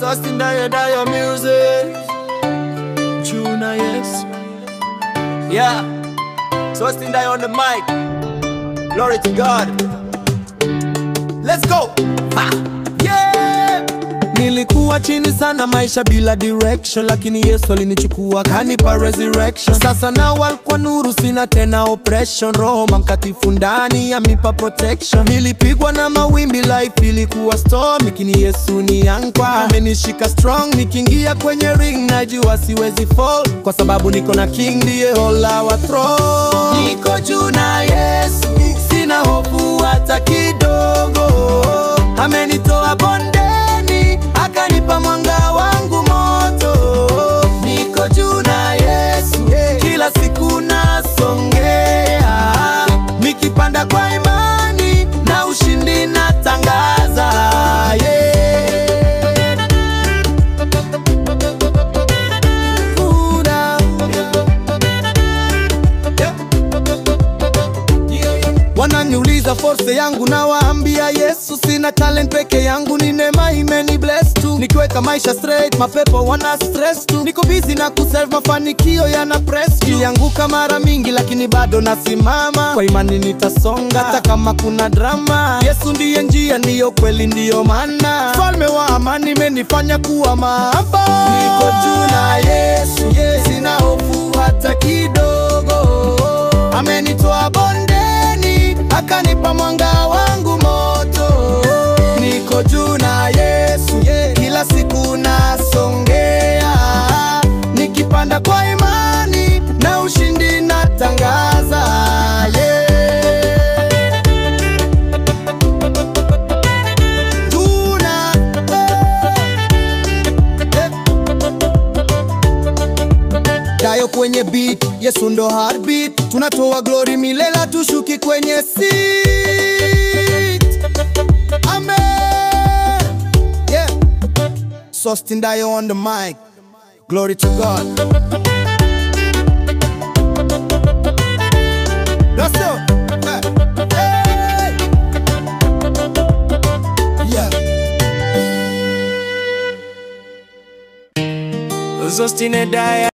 Sustain Dio music. Tuna, yes. Yeah. Sustain Dio on the mic. Glory to God. Let's go. Ha. Yeah. Nilikuwa chini sana maisha bila direction, lakini Yesu alinichukua kanipa resurrection. Sasa na walikuwa nuru, sina tena oppression. Roho Mtakatifu ndani yamipa protection. Nilipigwa na mawimbi, life ilikuwa storm, lakini Yesu ni anchor, amenishika strong. Nikiingia kwenye ring najua siwezi fall, kwa sababu niko na King, ndiye hold our throne. Niko juu na Yesu, sina hofu hata kidogo. Amenitoa bondeni, akanipa mwanga wangu moto. Niko juu na Yesu, kila siku nasongea. Nikipanda kwa imani na ushindi natangaza, yeah. Wananiuliza force yangu, na waambia Yesu sina talent peke yangu, ni neema imeni bless tu. Nikiweka maisha straight, mapepo wana stress tu. Niko busy na kuserve, mafanikio yana press tu. Nilianguka mara mingi lakini bado nasimama, kwa imani nitasonga hata kama kuna drama. Yesu ndiye njia, ndiyo kweli, ndiyo maana. Mfalme wa amani imenifanya kuwa maamba. Niko juu na Yesu, sina hofu hata kidogo. Amenitoa bondeni, akanipa mwanga wangu moto. Niko juu na Yesu, kila siku nasongea. Nikipanda kwa imani na ushindi natangaza, yeah. Tuna, Dio kwenye beat, Yesu ndo heartbeat. Tunatoa glory milele, tushuki kwenye seat. Amen. Yeah. Sustain Dio on the mic. Glory to God. Let's go. Hey. Yeah. Sustain Dio.